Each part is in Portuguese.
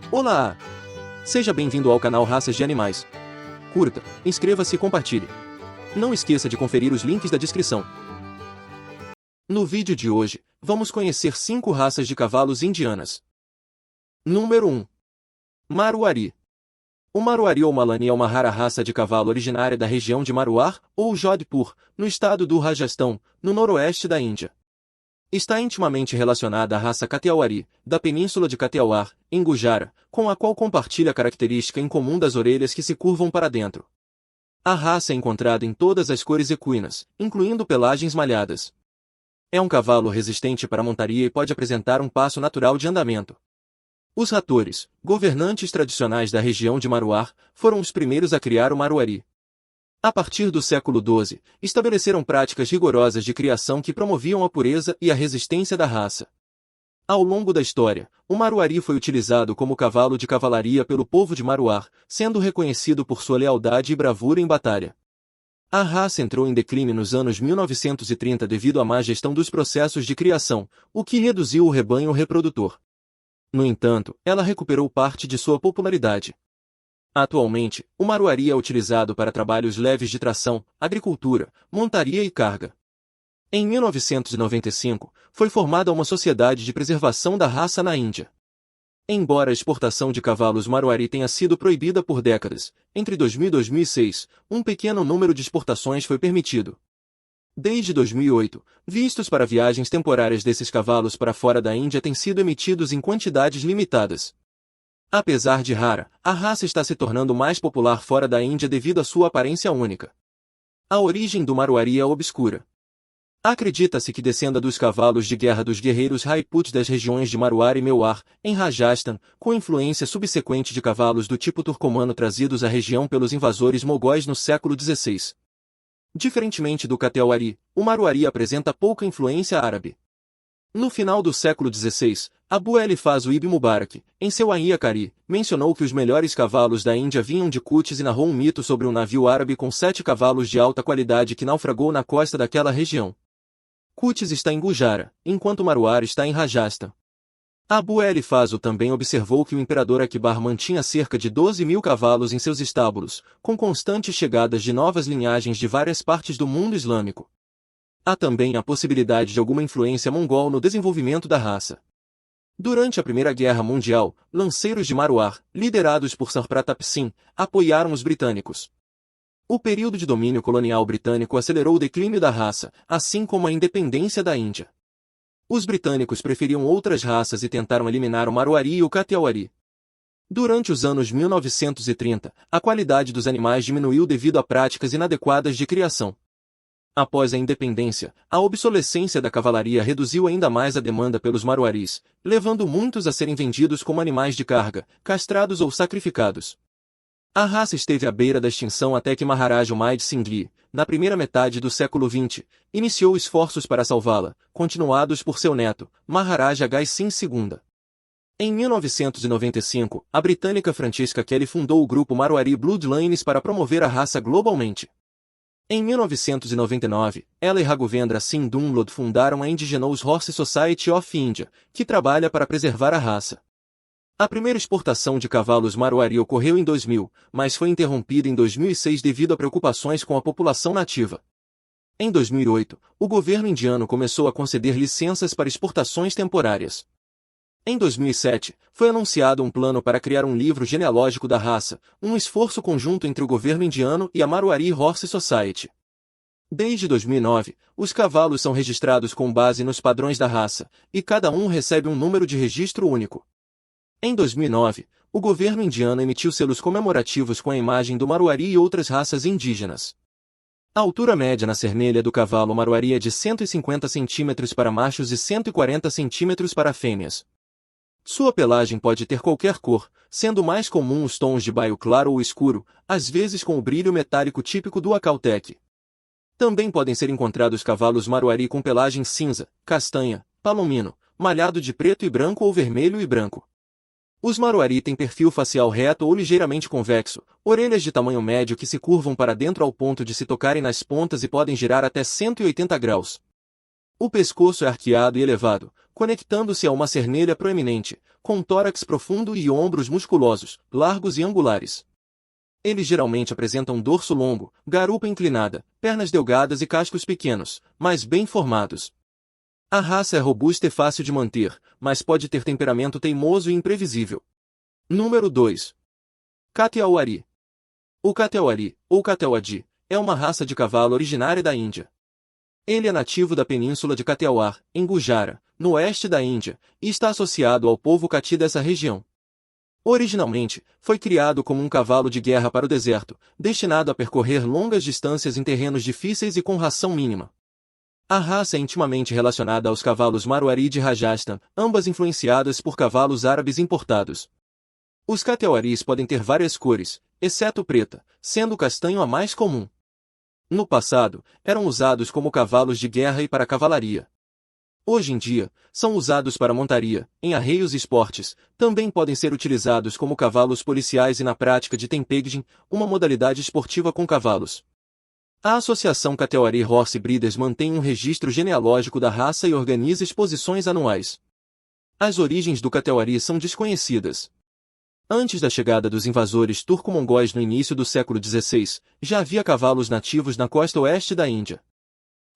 Olá! Seja bem-vindo ao canal Raças de Animais. Curta, inscreva-se e compartilhe. Não esqueça de conferir os links da descrição. No vídeo de hoje, vamos conhecer 5 raças de cavalos indianas. Número 1. Maruari. O Maruari ou Malani é uma rara raça de cavalo originária da região de Maruar, ou Jodhpur, no estado do Rajastão, no noroeste da Índia. Está intimamente relacionada à raça Kathiawari, da península de Kathiawar, em Gujarat, com a qual compartilha a característica incomum das orelhas que se curvam para dentro. A raça é encontrada em todas as cores equinas, incluindo pelagens malhadas. É um cavalo resistente para a montaria e pode apresentar um passo natural de andamento. Os ratores, governantes tradicionais da região de Maruar, foram os primeiros a criar o Maruari. A partir do século XII, estabeleceram práticas rigorosas de criação que promoviam a pureza e a resistência da raça. Ao longo da história, o Maruari foi utilizado como cavalo de cavalaria pelo povo de Maruar, sendo reconhecido por sua lealdade e bravura em batalha. A raça entrou em declínio nos anos 1930 devido à má gestão dos processos de criação, o que reduziu o rebanho reprodutor. No entanto, ela recuperou parte de sua popularidade. Atualmente, o Maruari é utilizado para trabalhos leves de tração, agricultura, montaria e carga. Em 1995, foi formada uma sociedade de preservação da raça na Índia. Embora a exportação de cavalos Maruari tenha sido proibida por décadas, entre 2000 e 2006, um pequeno número de exportações foi permitido. Desde 2008, vistos para viagens temporárias desses cavalos para fora da Índia têm sido emitidos em quantidades limitadas. Apesar de rara, a raça está se tornando mais popular fora da Índia devido à sua aparência única. A origem do Maruari é obscura. Acredita-se que descenda dos cavalos de guerra dos guerreiros Rajputs das regiões de Maruar e Mewar, em Rajasthan, com influência subsequente de cavalos do tipo turcomano trazidos à região pelos invasores mogóis no século XVI. Diferentemente do Kathiawari, o Maruari apresenta pouca influência árabe. No final do século XVI, Abu el-Faz ibn Mubarak, em seu Ain-i-Akari, mencionou que os melhores cavalos da Índia vinham de Kutch e narrou um mito sobre um navio árabe com 7 cavalos de alta qualidade que naufragou na costa daquela região. Kutch está em Gujarat, enquanto Maruar está em Rajasthan. Abu el-Faz também observou que o imperador Akbar mantinha cerca de 12.000 cavalos em seus estábulos, com constantes chegadas de novas linhagens de várias partes do mundo islâmico. Há também a possibilidade de alguma influência mongol no desenvolvimento da raça. Durante a Primeira Guerra Mundial, lanceiros de Maruar, liderados por Sir Pratap Singh, apoiaram os britânicos. O período de domínio colonial britânico acelerou o declínio da raça, assim como a independência da Índia. Os britânicos preferiam outras raças e tentaram eliminar o Maruari e o Kathiawari. Durante os anos 1930, a qualidade dos animais diminuiu devido a práticas inadequadas de criação. Após a independência, a obsolescência da cavalaria reduziu ainda mais a demanda pelos Maruaris, levando muitos a serem vendidos como animais de carga, castrados ou sacrificados. A raça esteve à beira da extinção até que Maharaj Umayad Singh, na primeira metade do século XX, iniciou esforços para salvá-la, continuados por seu neto, Maharaj Jai Singh II. Em 1995, a britânica Francesca Kelly fundou o grupo Maruari Bloodlines para promover a raça globalmente. Em 1999, ela e Raghavendra Singh Dunlod fundaram a Indigenous Horse Society of India, que trabalha para preservar a raça. A primeira exportação de cavalos Maruari ocorreu em 2000, mas foi interrompida em 2006 devido a preocupações com a população nativa. Em 2008, o governo indiano começou a conceder licenças para exportações temporárias. Em 2007, foi anunciado um plano para criar um livro genealógico da raça, um esforço conjunto entre o governo indiano e a Maruari Horse Society. Desde 2009, os cavalos são registrados com base nos padrões da raça, e cada um recebe um número de registro único. Em 2009, o governo indiano emitiu selos comemorativos com a imagem do Maruari e outras raças indígenas. A altura média na cernelha do cavalo Maruari é de 150 cm para machos e 140 cm para fêmeas. Sua pelagem pode ter qualquer cor, sendo mais comum os tons de baio claro ou escuro, às vezes com o brilho metálico típico do Acautec. Também podem ser encontrados cavalos Maruari com pelagem cinza, castanha, palomino, malhado de preto e branco ou vermelho e branco. Os Maruari têm perfil facial reto ou ligeiramente convexo, orelhas de tamanho médio que se curvam para dentro ao ponto de se tocarem nas pontas e podem girar até 180 graus. O pescoço é arqueado e elevado, conectando-se a uma cernelha proeminente, com tórax profundo e ombros musculosos, largos e angulares. Eles geralmente apresentam dorso longo, garupa inclinada, pernas delgadas e cascos pequenos, mas bem formados. A raça é robusta e fácil de manter, mas pode ter temperamento teimoso e imprevisível. Número 2. Kathiawari. O Kathiawari, ou Kathiawadi, é uma raça de cavalo originária da Índia. Ele é nativo da península de Kathiawar, em Gujarat, no oeste da Índia, e está associado ao povo Cati dessa região. Originalmente, foi criado como um cavalo de guerra para o deserto, destinado a percorrer longas distâncias em terrenos difíceis e com ração mínima. A raça é intimamente relacionada aos cavalos Marwari de Rajasthan, ambas influenciadas por cavalos árabes importados. Os Kathiawaris podem ter várias cores, exceto preta, sendo o castanho a mais comum. No passado, eram usados como cavalos de guerra e para cavalaria. Hoje em dia, são usados para montaria, em arreios e esportes, também podem ser utilizados como cavalos policiais e na prática de tempeging, uma modalidade esportiva com cavalos. A Associação Kathiawari Horse Breeders mantém um registro genealógico da raça e organiza exposições anuais. As origens do Kathiawari são desconhecidas. Antes da chegada dos invasores turco-mongóis no início do século XVI, já havia cavalos nativos na costa oeste da Índia.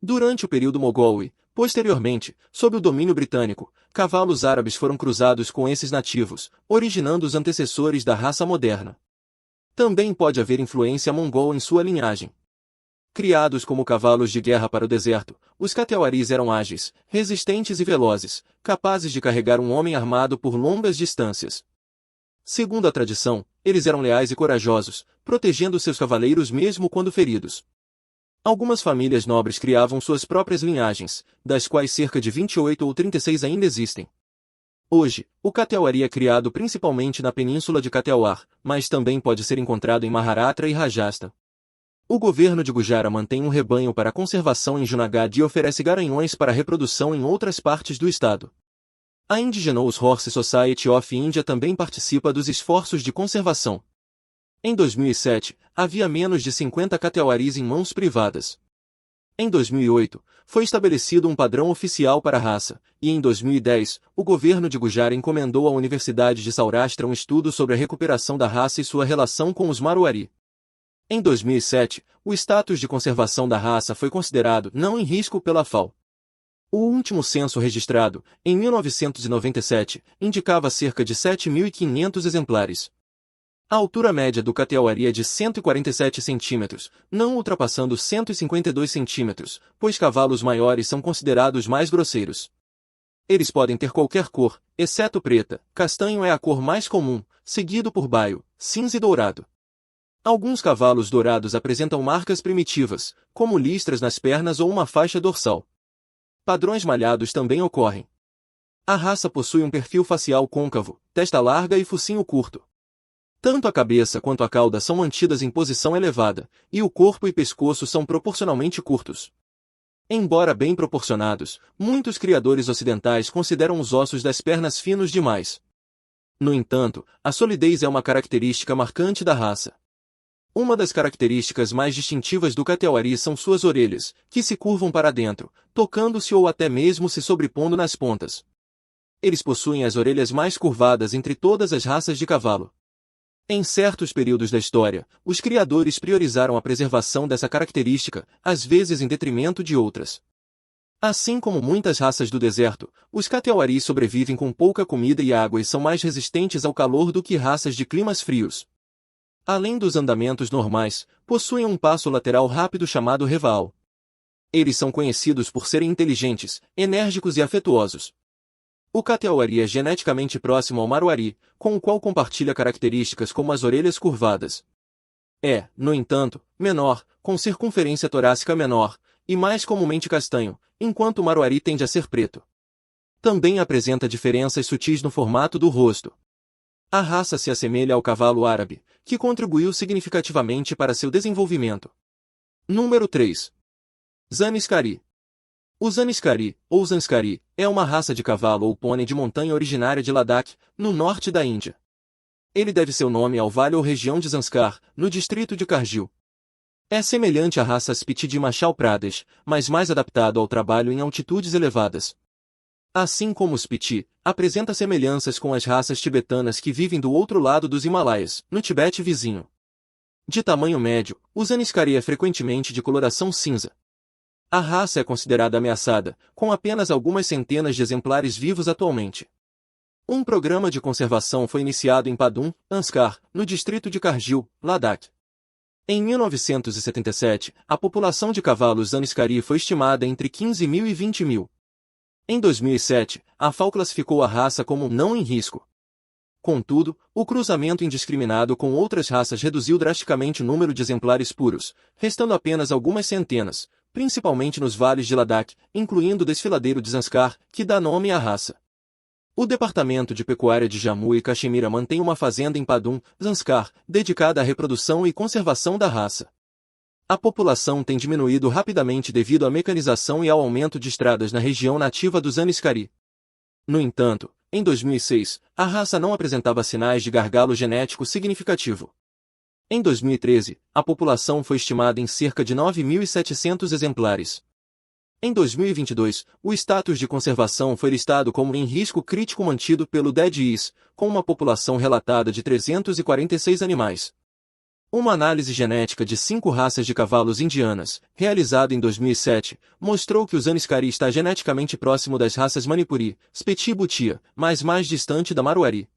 Durante o período mogol e, posteriormente, sob o domínio britânico, cavalos árabes foram cruzados com esses nativos, originando os antecessores da raça moderna. Também pode haver influência mongol em sua linhagem. Criados como cavalos de guerra para o deserto, os Kathiawaris eram ágeis, resistentes e velozes, capazes de carregar um homem armado por longas distâncias. Segundo a tradição, eles eram leais e corajosos, protegendo seus cavaleiros mesmo quando feridos. Algumas famílias nobres criavam suas próprias linhagens, das quais cerca de 28 ou 36 ainda existem. Hoje, o Kathiawari é criado principalmente na península de Kathiawar, mas também pode ser encontrado em Maharashtra e Rajasthan. O governo de Gujarat mantém um rebanho para conservação em Junagadh e oferece garanhões para reprodução em outras partes do estado. A Indigenous Horse Society of India também participa dos esforços de conservação. Em 2007, havia menos de 50 Kathiawaris em mãos privadas. Em 2008, foi estabelecido um padrão oficial para a raça, e em 2010, o governo de Gujarat encomendou à Universidade de Saurashtra um estudo sobre a recuperação da raça e sua relação com os Marwari. Em 2007, o status de conservação da raça foi considerado não em risco pela FAO. O último censo registrado, em 1997, indicava cerca de 7.500 exemplares. A altura média do Kathiawari é de 147 centímetros, não ultrapassando 152 centímetros, pois cavalos maiores são considerados mais grosseiros. Eles podem ter qualquer cor, exceto preta, castanho é a cor mais comum, seguido por baio, cinza e dourado. Alguns cavalos dourados apresentam marcas primitivas, como listras nas pernas ou uma faixa dorsal. Padrões malhados também ocorrem. A raça possui um perfil facial côncavo, testa larga e focinho curto. Tanto a cabeça quanto a cauda são mantidas em posição elevada, e o corpo e pescoço são proporcionalmente curtos. Embora bem proporcionados, muitos criadores ocidentais consideram os ossos das pernas finos demais. No entanto, a solidez é uma característica marcante da raça. Uma das características mais distintivas do Kathiawari são suas orelhas, que se curvam para dentro, tocando-se ou até mesmo se sobrepondo nas pontas. Eles possuem as orelhas mais curvadas entre todas as raças de cavalo. Em certos períodos da história, os criadores priorizaram a preservação dessa característica, às vezes em detrimento de outras. Assim como muitas raças do deserto, os Kathiawaris sobrevivem com pouca comida e água e são mais resistentes ao calor do que raças de climas frios. Além dos andamentos normais, possuem um passo lateral rápido chamado reval. Eles são conhecidos por serem inteligentes, enérgicos e afetuosos. O Kathiawari é geneticamente próximo ao Marwari, com o qual compartilha características como as orelhas curvadas. É, no entanto, menor, com circunferência torácica menor, e mais comumente castanho, enquanto o Marwari tende a ser preto. Também apresenta diferenças sutis no formato do rosto. A raça se assemelha ao cavalo árabe, que contribuiu significativamente para seu desenvolvimento. Número 3. Zanskari. O Zanskari, ou Zanskari, é uma raça de cavalo ou pônei de montanha originária de Ladakh, no norte da Índia. Ele deve seu nome ao vale ou região de Zanskar, no distrito de Kargil. É semelhante à raça Spiti de Himachal Pradesh, mas mais adaptado ao trabalho em altitudes elevadas. Assim como os Piti, apresenta semelhanças com as raças tibetanas que vivem do outro lado dos Himalaias, no Tibete vizinho. De tamanho médio, o Zanskari é frequentemente de coloração cinza. A raça é considerada ameaçada, com apenas algumas centenas de exemplares vivos atualmente. Um programa de conservação foi iniciado em Padum, Zanskar, no distrito de Kargil, Ladakh. Em 1977, a população de cavalos Zanskari foi estimada entre 15 mil e 20 mil. Em 2007, a FAO classificou a raça como não em risco. Contudo, o cruzamento indiscriminado com outras raças reduziu drasticamente o número de exemplares puros, restando apenas algumas centenas, principalmente nos vales de Ladakh, incluindo o desfiladeiro de Zanskar, que dá nome à raça. O Departamento de Pecuária de Jammu e Caxemira mantém uma fazenda em Padum, Zanskar, dedicada à reprodução e conservação da raça. A população tem diminuído rapidamente devido à mecanização e ao aumento de estradas na região nativa do Zanskari. No entanto, em 2006, a raça não apresentava sinais de gargalo genético significativo. Em 2013, a população foi estimada em cerca de 9.700 exemplares. Em 2022, o status de conservação foi listado como em risco crítico mantido pelo DEDIS, com uma população relatada de 346 animais. Uma análise genética de 5 raças de cavalos indianas, realizada em 2007, mostrou que o Zanskari está geneticamente próximo das raças Manipuri, Speti e Bhutia, mas mais distante da Marwari.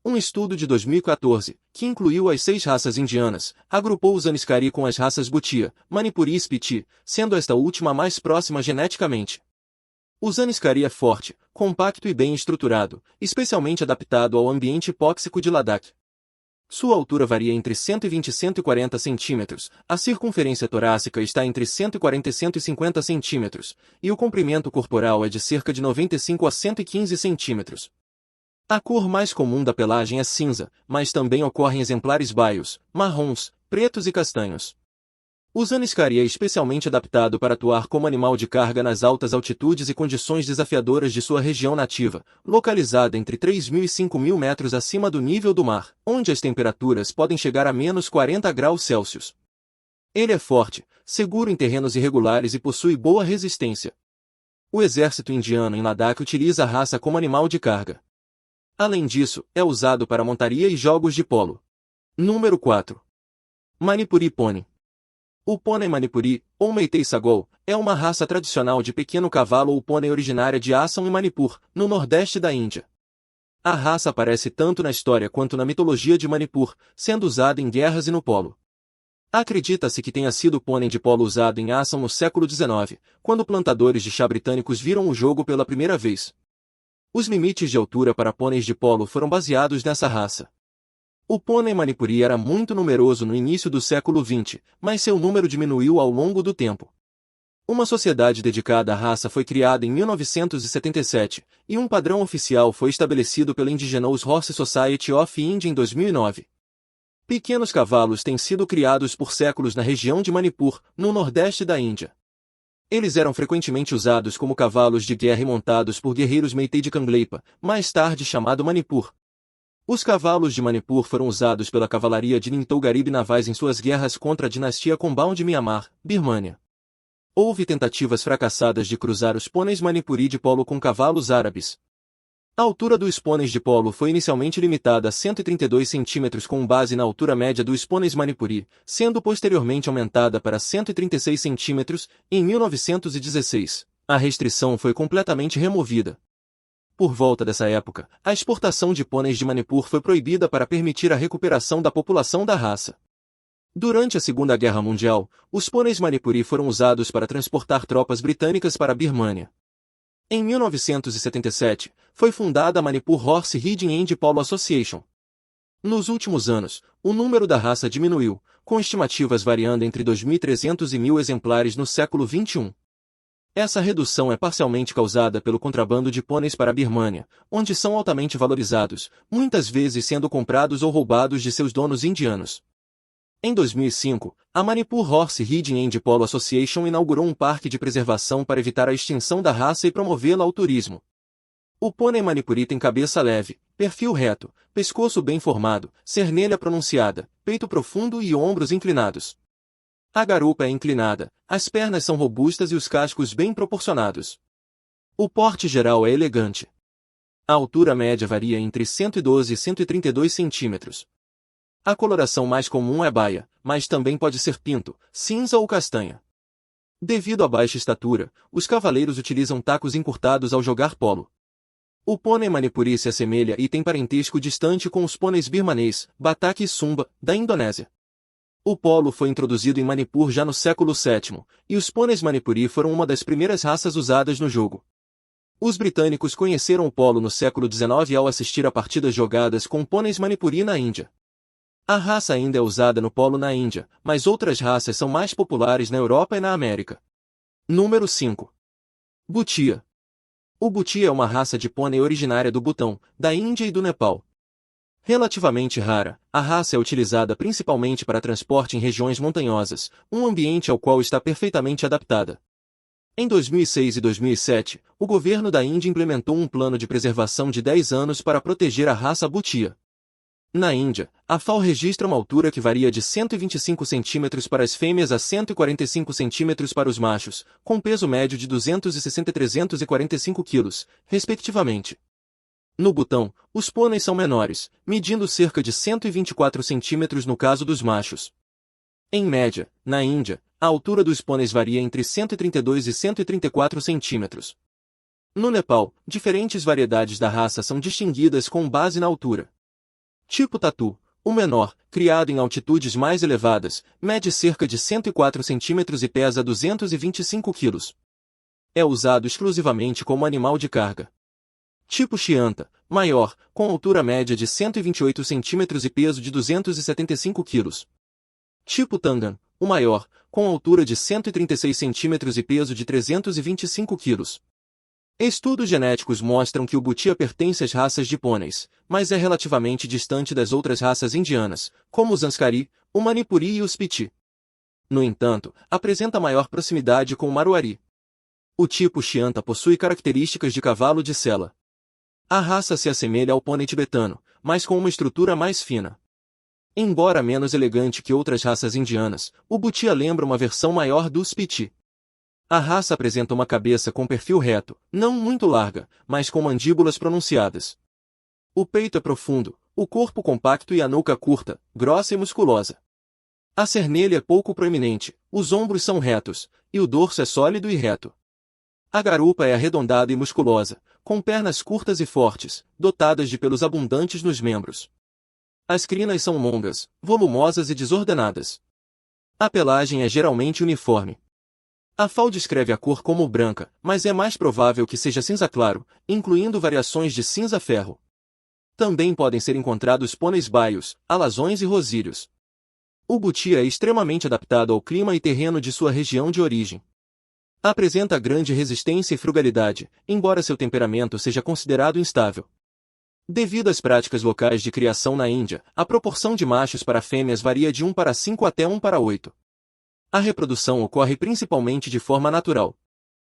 Um estudo de 2014, que incluiu as 6 raças indianas, agrupou o Zanskari com as raças Bhutia, Manipuri e Speti, sendo esta última a mais próxima geneticamente. O Zanskari é forte, compacto e bem estruturado, especialmente adaptado ao ambiente hipóxico de Ladakh. Sua altura varia entre 120 e 140 centímetros, a circunferência torácica está entre 140 e 150 centímetros, e o comprimento corporal é de cerca de 95 a 115 centímetros. A cor mais comum da pelagem é cinza, mas também ocorre em exemplares baios, marrons, pretos e castanhos. O Zanskari é especialmente adaptado para atuar como animal de carga nas altas altitudes e condições desafiadoras de sua região nativa, localizada entre 3.000 e 5.000 metros acima do nível do mar, onde as temperaturas podem chegar a menos 40 graus Celsius. Ele é forte, seguro em terrenos irregulares e possui boa resistência. O exército indiano em Ladakh utiliza a raça como animal de carga. Além disso, é usado para montaria e jogos de polo. Número 4. Manipuri Pony. O pônei Manipuri, ou Meitei Sagol, é uma raça tradicional de pequeno cavalo ou pônei originária de Assam e Manipur, no nordeste da Índia. A raça aparece tanto na história quanto na mitologia de Manipur, sendo usada em guerras e no polo. Acredita-se que tenha sido o pônei de polo usado em Assam no século XIX, quando plantadores de chá britânicos viram o jogo pela primeira vez. Os limites de altura para pôneis de polo foram baseados nessa raça. O pônei Manipuri era muito numeroso no início do século XX, mas seu número diminuiu ao longo do tempo. Uma sociedade dedicada à raça foi criada em 1977, e um padrão oficial foi estabelecido pela Indigenous Horse Society of India em 2009. Pequenos cavalos têm sido criados por séculos na região de Manipur, no nordeste da Índia. Eles eram frequentemente usados como cavalos de guerra e montados por guerreiros Meitei de Kangleipa, mais tarde chamado Manipur. Os cavalos de Manipur foram usados pela cavalaria de Nintou Garib navais em suas guerras contra a dinastia Kumbhan de Myanmar, Birmânia. Houve tentativas fracassadas de cruzar os pôneis Manipuri de polo com cavalos árabes. A altura dos pôneis de polo foi inicialmente limitada a 132 cm com base na altura média dos pôneis Manipuri, sendo posteriormente aumentada para 136 cm em 1916. A restrição foi completamente removida. Por volta dessa época, a exportação de pôneis de Manipur foi proibida para permitir a recuperação da população da raça. Durante a Segunda Guerra Mundial, os pôneis Manipuri foram usados para transportar tropas britânicas para a Birmânia. Em 1977, foi fundada a Manipur Horse Riding and Polo Association. Nos últimos anos, o número da raça diminuiu, com estimativas variando entre 2.300 e 1.000 exemplares no século XXI. Essa redução é parcialmente causada pelo contrabando de pôneis para a Birmânia, onde são altamente valorizados, muitas vezes sendo comprados ou roubados de seus donos indianos. Em 2005, a Manipur Horse Riding and Polo Association inaugurou um parque de preservação para evitar a extinção da raça e promovê-la ao turismo. O pônei Manipuri tem cabeça leve, perfil reto, pescoço bem formado, cernelha pronunciada, peito profundo e ombros inclinados. A garupa é inclinada, as pernas são robustas e os cascos bem proporcionados. O porte geral é elegante. A altura média varia entre 112 e 132 centímetros. A coloração mais comum é baia, mas também pode ser pinto, cinza ou castanha. Devido à baixa estatura, os cavaleiros utilizam tacos encurtados ao jogar polo. O pônei manipuri se assemelha e tem parentesco distante com os pôneis birmanês, batak e sumba, da Indonésia. O polo foi introduzido em Manipur já no século VII, e os pôneis manipuri foram uma das primeiras raças usadas no jogo. Os britânicos conheceram o polo no século XIX ao assistir a partidas jogadas com pôneis manipuri na Índia. A raça ainda é usada no polo na Índia, mas outras raças são mais populares na Europa e na América. Número 5. Bhutia. O Bhutia é uma raça de pônei originária do Butão, da Índia e do Nepal. Relativamente rara, a raça é utilizada principalmente para transporte em regiões montanhosas, um ambiente ao qual está perfeitamente adaptada. Em 2006 e 2007, o governo da Índia implementou um plano de preservação de 10 anos para proteger a raça Bhutia. Na Índia, a FAO registra uma altura que varia de 125 cm para as fêmeas a 145 cm para os machos, com peso médio de 260 e 345 kg, respectivamente. No Butão, os pôneis são menores, medindo cerca de 124 cm no caso dos machos. Em média, na Índia, a altura dos pôneis varia entre 132 e 134 cm. No Nepal, diferentes variedades da raça são distinguidas com base na altura. Tipo tatu, o menor, criado em altitudes mais elevadas, mede cerca de 104 cm e pesa 225 kg. É usado exclusivamente como animal de carga. Tipo chianta, maior, com altura média de 128 cm e peso de 275 kg. Tipo tangan, o maior, com altura de 136 cm e peso de 325 kg. Estudos genéticos mostram que o Bhutia pertence às raças de pôneis, mas é relativamente distante das outras raças indianas, como o Zanskari, o Manipuri e o Spiti. No entanto, apresenta maior proximidade com o Marwari. O tipo Chianta possui características de cavalo de sela. A raça se assemelha ao pônei tibetano, mas com uma estrutura mais fina. Embora menos elegante que outras raças indianas, o Bhutia lembra uma versão maior do Spiti. A raça apresenta uma cabeça com perfil reto, não muito larga, mas com mandíbulas pronunciadas. O peito é profundo, o corpo compacto e a nuca curta, grossa e musculosa. A cernelha é pouco proeminente, os ombros são retos, e o dorso é sólido e reto. A garupa é arredondada e musculosa, com pernas curtas e fortes, dotadas de pelos abundantes nos membros. As crinas são longas, volumosas e desordenadas. A pelagem é geralmente uniforme. A FAO descreve a cor como branca, mas é mais provável que seja cinza claro, incluindo variações de cinza-ferro. Também podem ser encontrados pôneis baios, alazões e rosírios. O Bhutia é extremamente adaptado ao clima e terreno de sua região de origem. Apresenta grande resistência e frugalidade, embora seu temperamento seja considerado instável. Devido às práticas locais de criação na Índia, a proporção de machos para fêmeas varia de 1 para 5 até 1 para 8. A reprodução ocorre principalmente de forma natural.